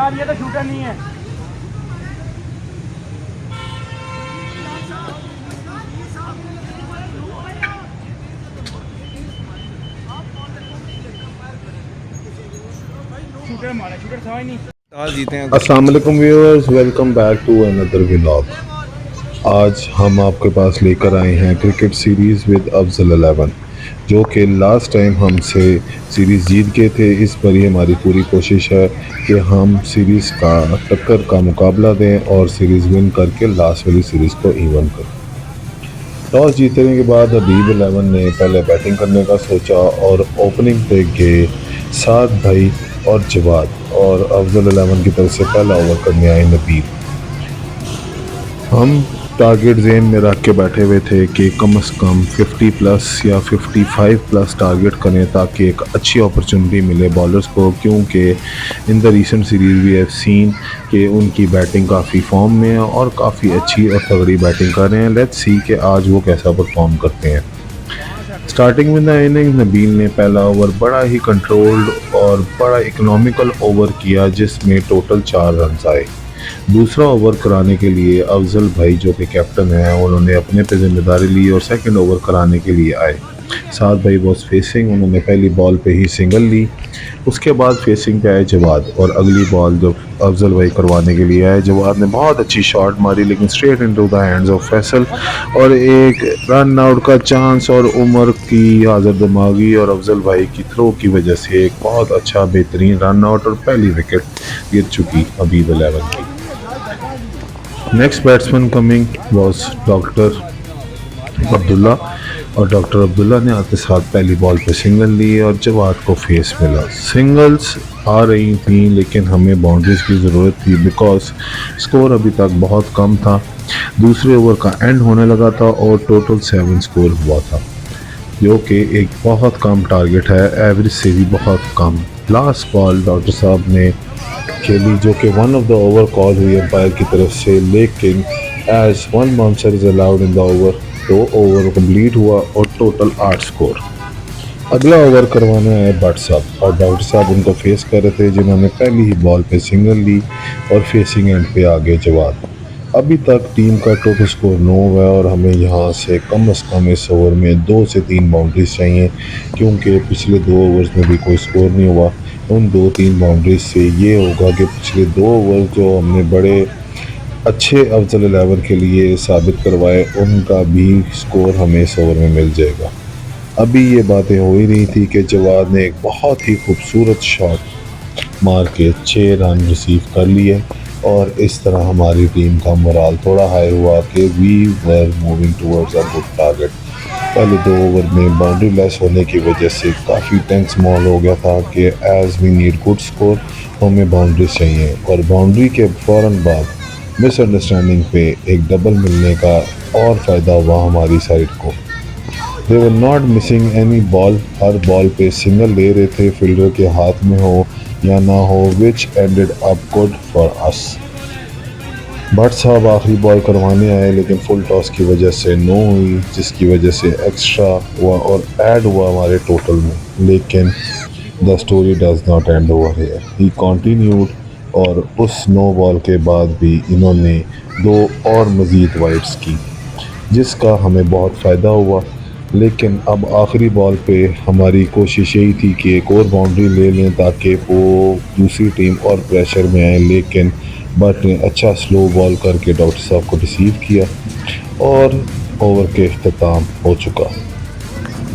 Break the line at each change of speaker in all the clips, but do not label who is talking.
यार ये तो शूटर नहीं है। शूटर मारा, शूटर समझ नहीं।
टॉस जीते हैं।
अस्सलाम वालेकुम viewers, welcome back to another vlog. आज हम आपके पास लेकर आए हैं क्रिकेट सीरीज़ विद अफजल 11, जो कि लास्ट टाइम हमसे सीरीज़ जीत गए थे। इस पर ही हमारी पूरी कोशिश है कि हम सीरीज़ का टक्कर का मुकाबला दें और सीरीज़ विन करके लास्ट वाली सीरीज़ को इवन करें। टॉस जीतने के बाद हबीब 11 ने पहले बैटिंग करने का सोचा और ओपनिंग पे गए साद भाई और जवाद, और अफजल 11 की तरफ से पहला ओवर करने आए नबील। हम टारगेट जेन में रख के बैठे हुए थे कि कम से कम 50 प्लस या 55 प्लस टारगेट करें ताकि एक अच्छी अपॉर्चुनिटी मिले बॉलर्स को, क्योंकि in the recent series we have seen कि उनकी बैटिंग काफ़ी फॉर्म में है और काफ़ी अच्छी और तगड़ी बैटिंग कर रहे हैं। लेट्स सी कि आज वो कैसा परफॉर्म करते हैं। स्टार्टिंग में द इनिंग नबील ने पहला ओवर बड़ा ही कंट्रोल्ड और बड़ा इकोनॉमिकल ओवर किया, जिसमें टोटल 4 रन आए। दूसरा ओवर कराने के लिए अफजल भाई जो कि कैप्टन हैं, उन्होंने अपने पे जिम्मेदारी ली और सेकंड ओवर कराने के लिए आए। साद भाई वॉज फेसिंग, उन्होंने पहली बॉल पे ही सिंगल ली। उसके बाद फेसिंग पे आए जवाद और अगली बॉल जब अफजल भाई करवाने के लिए आए, जवाद ने बहुत अच्छी शॉट मारी लेकिन straight into the hands of Faisal, और एक रन आउट का चांस और उमर की हाजिर दिमागी और अफजल भाई की थ्रो की वजह से एक बहुत अच्छा बेहतरीन रन आउट और पहली विकेट गिर चुकी हबीब 11 की। Next batsman coming was doctor Abdullah, और डॉक्टर अब्दुल्ला ने आते साथ पहली बॉल पे सिंगल ली और जवाद को फेस मिला। सिंगल्स आ रही थी लेकिन हमें बाउंड्रीज की ज़रूरत थी बिकॉज स्कोर अभी तक बहुत कम था। दूसरे ओवर का एंड होने लगा था और टोटल 7 स्कोर हुआ था, जो कि एक बहुत कम टारगेट है, एवरेज से भी बहुत कम। लास्ट बॉल डॉक्टर साहब ने खेली जो कि one of the over call हुई एम्पायर की तरफ से, लेकिन as 1 bouncer is allowed in the over, 2 over complete हुआ और टोटल 8 स्कोर। अगला ओवर करवाने आए भट्ट साहब और डॉक्टर साहब उनको फेस कर रहे थे, जिन्होंने पहली ही बॉल पे सिंगल ली और फेसिंग एंड पे आगे जवाब। अभी तक टीम का टोटल स्कोर 9 है और हमें यहाँ से कम इस ओवर में 2 से 3 बाउंड्रीज चाहिए, क्योंकि पिछले 2 ओवर्स में भी कोई स्कोर नहीं हुआ। उन 2-3 बाउंड्रीज से ये होगा कि पिछले 2 ओवर जो हमने बड़े अच्छे अफजल 11 के लिए साबित करवाए, उनका भी स्कोर हमें इस ओवर में मिल जाएगा। अभी ये बातें हो ही रही थी कि जवाद ने एक बहुत ही खूबसूरत शॉट मार के 6 रन रिसीव कर लिए, और इस तरह हमारी टीम का मोराल थोड़ा हाई हुआ कि we were moving towards a good target. पहले 2 ओवर में बाउंड्री लेस होने की वजह से काफ़ी टेंस माहौल हो गया था कि as we need good score, हमें बाउंड्री चाहिए, और बाउंड्री के फ़ौरन बाद मिसअंडरस्टैंडिंग पे एक डबल मिलने का और फ़ायदा हुआ हमारी साइड को। They were not missing any ball, हर बॉल पे सिंगल ले रहे थे, फील्डर के हाथ में हो या ना हो, विच ended up good for us. Bhatt साहब आखिरी बॉल करवाने आए लेकिन फुल टॉस की वजह से नो हुई, जिसकी वजह से एक्स्ट्रा हुआ और ऐड हुआ हमारे टोटल में। लेकिन the story does not and over here, he continued, और उस नो बॉल के बाद भी इन्होंने 2 और मज़ीद वाइड्स की, जिसका हमें बहुत फ़ायदा हुआ। लेकिन अब आखिरी बॉल पे हमारी कोशिश यही थी कि एक और बाउंड्री ले लें ताकि वो दूसरी टीम और प्रेशर में आए, लेकिन बट ने अच्छा स्लो बॉल करके डॉक्टर साहब को रिसीव किया और ओवर के अख्ताम हो चुका।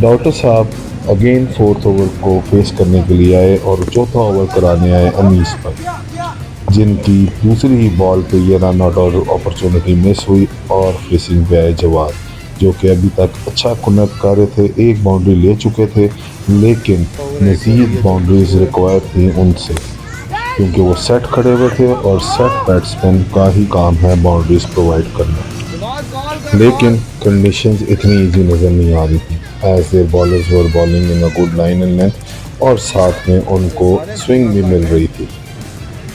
डॉक्टर साहब अगेन 4th ओवर को फेस करने के लिए आए और चौथा ओवर कराने आए अनीस पर, जिनकी दूसरी ही बॉल पे ये रन आउट और अपॉर्चुनिटी मिस हुई, और फेसिंग पे आए जवाद जो कि अभी तक अच्छा कनेक्ट कर रहे थे। एक बाउंड्री ले चुके थे लेकिन मज़ीद बाउंड्रीज रिक्वायर थी उनसे, क्योंकि वो सेट खड़े हुए थे और सेट बैट्समैन का ही काम है बाउंड्रीज प्रोवाइड करना। लेकिन कंडीशंस इतनी इजी नज़र नहीं आ रही थी, as their bowlers were bowling in a good line and length, और साथ में उनको स्विंग भी मिल रही थी,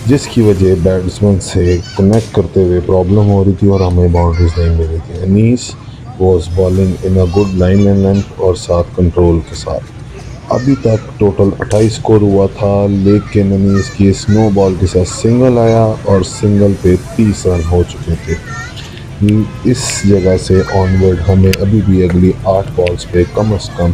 जिसकी वजह बैट्समैन से कनेक्ट करते हुए प्रॉब्लम हो रही थी और हमें बाउंड्रीज नहीं मिल रही थी। Anees was bowling in a good line and length और साथ कंट्रोल के साथ। अभी तक टोटल 28 स्कोर हुआ था, लेकिन अनीस की स्नो बॉल के साथ सिंगल आया और सिंगल पे 30 रन हो चुके थे। इस जगह से ऑनवर्ड हमें अभी भी अगली 8 बॉल्स पे कम से कम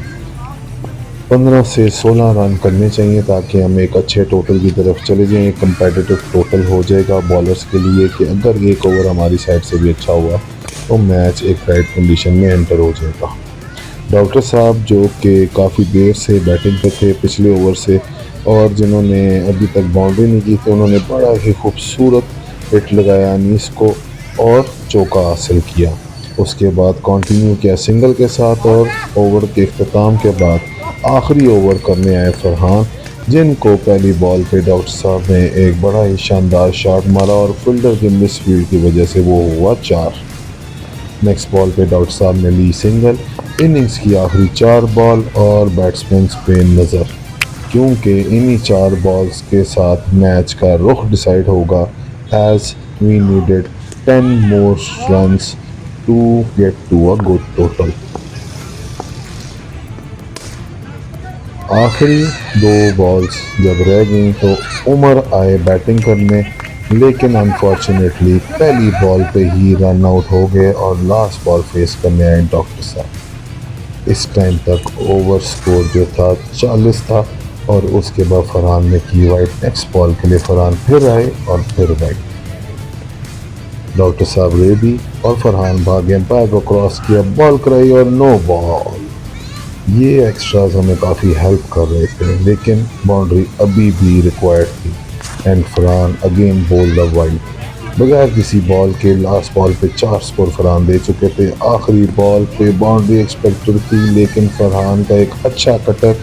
15 से 16 रन करने चाहिए ताकि हम एक अच्छे टोटल की तरफ चले जाएं। कंपेटिटिव टोटल हो जाएगा बॉलर्स के लिए कि अगर एक ओवर हमारी साइड से भी अच्छा हुआ तो मैच एक राइट कंडीशन में एंटर हो जाएगा। डॉक्टर साहब जो कि काफ़ी देर से बैटिंग पे थे पिछले ओवर से और जिन्होंने अभी तक बाउंड्री नहीं की थी, उन्होंने बड़ा ही खूबसूरत हिट लगाया अनीस को और चौका हासिल किया। उसके बाद कंटिन्यू किया सिंगल के साथ और ओवर के अख्ताम के बाद आखिरी ओवर करने आए फरहान, जिनको पहली बॉल पे डॉक्टर साहब ने एक बड़ा ही शानदार शॉट मारा और फील्डर के मिस फील्ड की वजह से वो हुआ 4। नेक्स्ट बॉल पे डॉक्टर साहब ने ली सिंगल। इनिंग्स की आखिरी 4 बॉल और बैट्समैन पे नज़र, क्योंकि इन्हीं 4 बॉल्स के साथ मैच का रुख डिसाइड होगा as we needed 10 more runs to get to a good total. आखिरी 2 बॉल्स जब रह गई तो उमर आए बैटिंग करने, लेकिन अनफॉर्चुनेटली पहली बॉल पे ही रन आउट हो गए और लास्ट बॉल फेस करने आए डॉक्टर साहब। इस टाइम तक ओवर स्कोर जो था 40 था और उसके बाद फरहान ने की वाइड। नेक्स्ट बॉल के लिए फरहान फिर आए और फिर वाइड। डॉक्टर साहब रेडी और फरहान भागे, एम्पायर को क्रॉस किया, बॉल कराई और नो बॉल। ये एक्स्ट्राज हमें काफ़ी हेल्प कर रहे थे, लेकिन बाउंड्री अभी भी रिक्वायर्ड थी एंड फरहान अगेन बोल द वाइड। बगैर किसी बॉल के लास्ट बॉल पे 4 स्कोर फरहान दे चुके थे। आखिरी बॉल पे बाउंड्री एक्सपेक्टेड थी, लेकिन फरहान का एक अच्छा कटर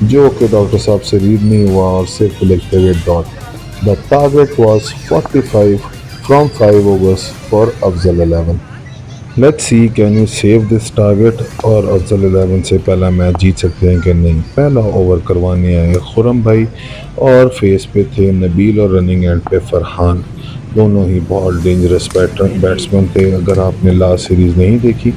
जो कि डॉक्टर साहब से रीड नहीं हुआ और सिर्फ लिखते हुए dot. The target was 45 from 5 overs for Afzal 11। Let's see can you save this target और अफजल 11 से पहला मैच जीत सकते हैं कि नहीं। पहला ओवर करवाने आए खुरम भाई और फेस पे थे नबील और रनिंग एंड पे फरहान। दोनों ही बहुत डेंजरस बैट्समैन थे। अगर आपने लास्ट सीरीज़ नहीं देखी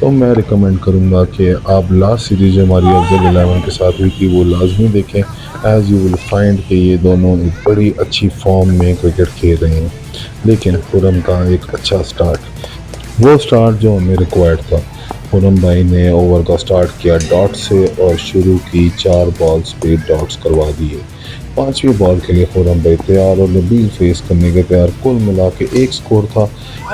तो मैं रिकमेंड करूंगा कि आप लास्ट सीरीज़ जो हमारी अफजल 11 के साथ हुई थी वो लाजमी देखें, एज यू विल फाइंड कि ये दोनों एक बड़ी अच्छी फॉर्म में क्रिकेट खेल रहे हैं। लेकिन खुरम का एक अच्छा स्टार्ट, वो स्टार्ट जो हमें रिक्वायर्ड था। खुरम भाई ने ओवर का स्टार्ट किया डॉट से और शुरू की 4 बॉल्स पे डॉट्स करवा दिए। 5वीं बॉल के लिए खुरम भाई तैयार और नबील फेस करने के तैयार। कुल मिला के 1 स्कोर था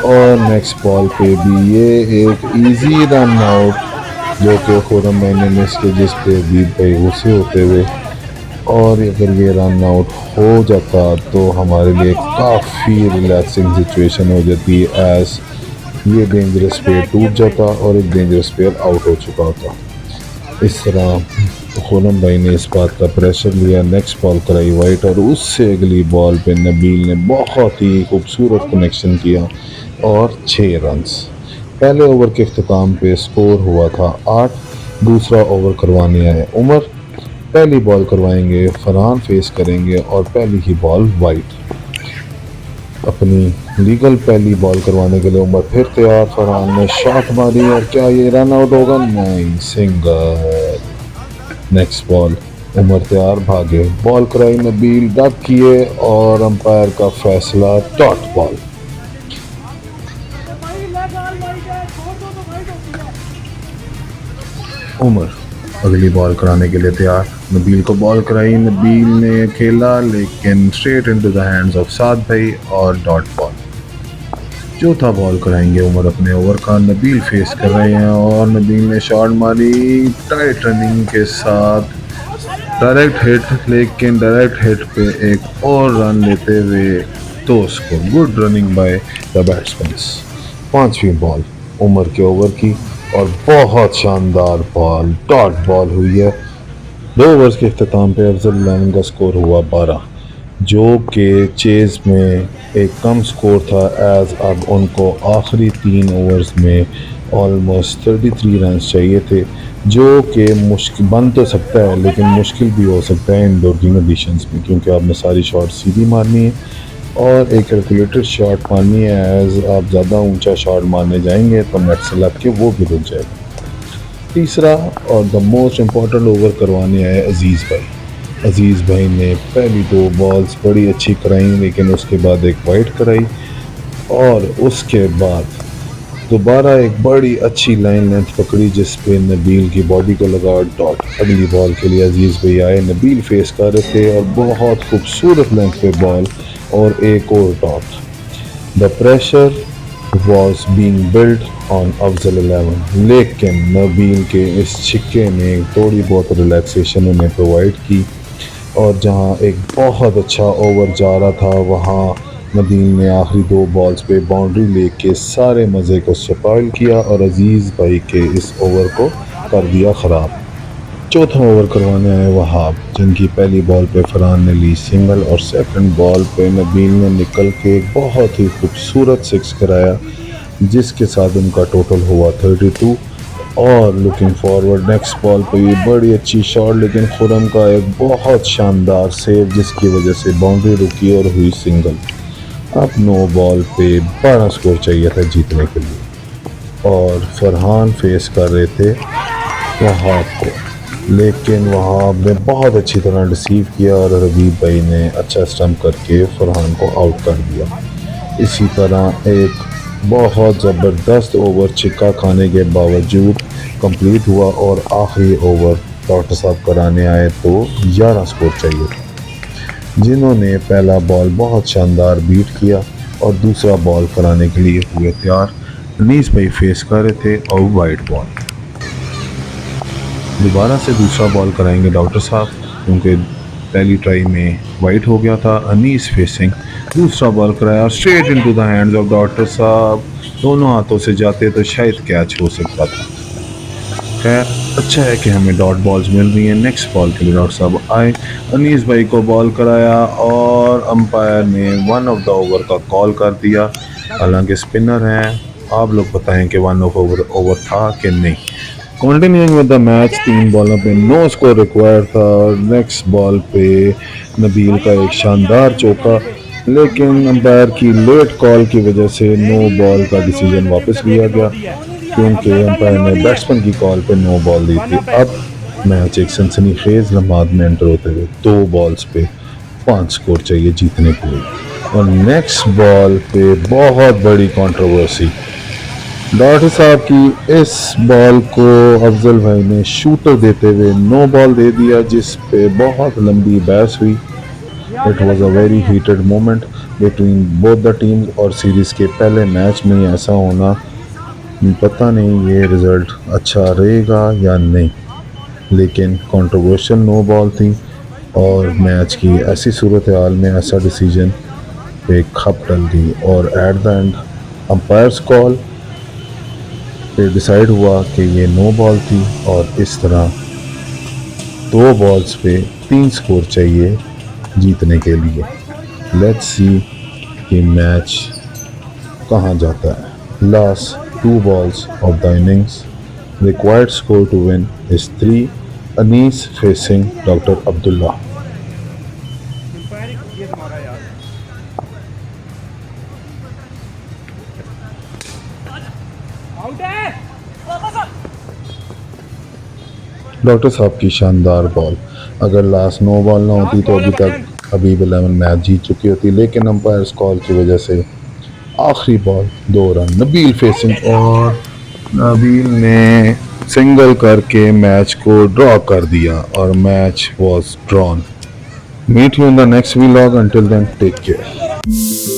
और नेक्स्ट बॉल पे भी ये एक इजी रन आउट जो कि खुरम भाई ने मिस किया, जिस पे अबीद भाई गुस्से होते हुए, और अगर ये रन आउट हो जाता तो हमारे लिए काफ़ी रिलैक्सिंग सिचुएशन हो जाती एज ये डेंजरस प्लेयर टूट जाता और एक डेंजरस प्लेयर आउट हो चुका होता। इस तरह खुरम भाई ने इस बात का प्रेशर लिया। नेक्स्ट बॉल कराई वाइट और उससे अगली बॉल पे नबील ने बहुत ही खूबसूरत कनेक्शन किया और 6 रन्स। पहले ओवर के अख्ताम पे स्कोर हुआ था 8। दूसरा ओवर करवाने आए उमर। पहली बॉल करवाएंगे, फरहान फेस करेंगे और पहली ही बॉल वाइट। अपनी लीगल पहली बॉल करवाने के लिए उमर फिर तैयार। फरहान ने शॉट मारी और क्या ये रन आउट होगा? नहीं, सिंगल। नेक्स्ट बॉल उमर तैयार, भागे, बॉल कराई, नबील डक किए और अंपायर का फैसला डॉट बॉल। उमर अगली बॉल कराने के लिए तैयार। नबील को बॉल कराई, नबील ने खेला लेकिन straight into the hands of Saad भाई और डॉट बॉल। चौथा बॉल कराएंगे उमर अपने ओवर का। नबील फेस कर रहे हैं और नबील ने शॉट मारी टाइट रनिंग के साथ, डायरेक्ट हिट, लेकिन डायरेक्ट हिट पे एक और रन लेते हुए 2 score. Good running by the batsman. 5वीं बॉल उमर के ओवर की और बहुत शानदार बॉल डॉट बॉल हुई है। 2 ओवर्स के अख्ताम पे अफजल 11 का स्कोर हुआ 12, जो कि चेज़ में एक कम स्कोर था एज अब उनको आखिरी 3 ओवर्स में ऑलमोस्ट 33 रन चाहिए थे, जो कि मुश्किल बन तो सकता है लेकिन मुश्किल भी हो सकता है इंडोर की कंडीशंस में, क्योंकि आपने सारी शॉट सीधी मारनी है और एक कैलकुलेटेड शॉट मारनी है। एज आप ज़्यादा ऊंचा शॉट मारने जाएंगे तो नेट से लग के वो भी रुक जाएगा। तीसरा और द मोस्ट इम्पॉर्टेंट ओवर करवाने आए अजीज़ भाई। अजीज़ भाई ने पहली 2 बॉल्स बड़ी अच्छी कराई, लेकिन उसके बाद एक वाइड कराई और उसके बाद दोबारा एक बड़ी अच्छी लाइन लेंथ पकड़ी जिस पे नबील की बॉडी को लगा डॉट। अगली बॉल के लिए अजीज़ भाई आए, नबील फेस कर रहे थे और बहुत खूबसूरत लेंथ पे बॉल और एक और dot. The pressure was being build on Afzal 11, लेकिन नबील के इस छिक्के ने थोड़ी बहुत रिलैक्सेशन उन्हें प्रोवाइड की और जहां एक बहुत अच्छा ओवर जा रहा था वहां नबील ने आखिरी 2 बॉल्स पे बाउंड्री लेके सारे मज़े को स्पॉइल किया और अजीज़ भाई के इस ओवर को कर दिया ख़राब। चौथा ओवर करवाने आए वहाब, जिनकी पहली बॉल पे फरहान ने ली सिंगल और सेकंड बॉल पे नबील ने निकल के एक बहुत ही खूबसूरत 6 कराया जिसके साथ उनका टोटल हुआ 32। और लुकिंग फॉरवर्ड नेक्स्ट बॉल पे ये बड़ी अच्छी शॉट, लेकिन खुरम का एक बहुत शानदार सेव जिसकी वजह से बाउंड्री रुकी और हुई सिंगल। अब 9 बॉल पे 12 स्कोर चाहिए था जीतने के लिए और फरहान फेस कर रहे थे वहाब को, लेकिन वहाब ने बहुत अच्छी तरह रिसीव किया और रबीब भाई ने अच्छा स्टंप करके फरहान को आउट कर दिया। इसी तरह एक बहुत ज़बरदस्त ओवर छिक्का खाने के बावजूद कंप्लीट हुआ और आखिरी ओवर डॉक्टर साहब कराने आए तो 11 स्कोर चाहिए था, जिन्होंने पहला बॉल बहुत शानदार बीट किया और दूसरा बॉल कराने के लिए हुए तैयार। अनीस भाई फेस कर रहे थे और वाइड बॉल। दोबारा से दूसरा बॉल कराएंगे डॉक्टर साहब क्योंकि पहली ट्राई में वाइड हो गया था। अनीस फेसिंग दूसरा बॉल कराया straight into the hands of doctor साहब, दोनों हाथों से जाते तो शायद कैच हो सकता था। खैर अच्छा है कि हमें डॉट बॉल्स मिल रही हैं। नेक्स्ट बॉल के लिए डॉक्टर साहब आए, अनीस भाई को बॉल कराया और अंपायर ने 1 ऑफ द ओवर का कॉल कर दिया। हालांकि स्पिनर हैं, आप लोग बताएं कि 1 ऑफ ओवर था कि नहीं। कंटिन्यूइंग विद द मैच 3 बॉलों पे 9 स्कोर रिक्वायर्ड था और नेक्स्ट बॉल पे नबील का एक शानदार चौका, लेकिन अंपायर की लेट कॉल की वजह से 9 बॉल का डिसीजन वापस लिया गया क्योंकि अंपायर ने बैट्समैन की कॉल पे 9 बॉल दी थी। अब मैच एक सनसनीखेज लम्हात में एंटर होते हुए 2 बॉल्स पे 5 स्कोर चाहिए जीतने के लिए और नेक्स्ट बॉल पे बहुत बड़ी कंट्रोवर्सी। डॉक्टर साहब की इस बॉल को अफजल भाई ने शूटर देते हुए 9 बॉल दे दिया जिस पे बहुत लंबी बहस हुई। It was a very heated moment between both the teams और सीरीज़ के पहले मैच में ऐसा होना पता नहीं ये रिज़ल्ट अच्छा रहेगा या नहीं, लेकिन कंट्रोवर्शियल 9 बॉल थी और मैच की ऐसी सूरत हाल में ऐसा डिसीजन पे खप डल गई और at the end umpires call पे डिसाइड हुआ कि ये 9 बॉल थी और इस तरह 2 बॉल्स पे 3 स्कोर चाहिए जीतने के लिए। लेट्स सी कि मैच कहाँ जाता है। Last 2 balls of the innings, required score to win is 3। Anees facing doctor Abdullah. Doctor साहब की शानदार बॉल, अगर लास्ट 9 बॉल ना होती तो अभी तक हबीब 11 मैच जीत चुकी होती, लेकिन अंपायर्स कॉल की वजह से आखिरी बॉल 2 रन। नबील फेसिंग और नबील ने सिंगल करके मैच को ड्रॉ कर दिया और match was drawn. Meet you in the next vlog, until then take care.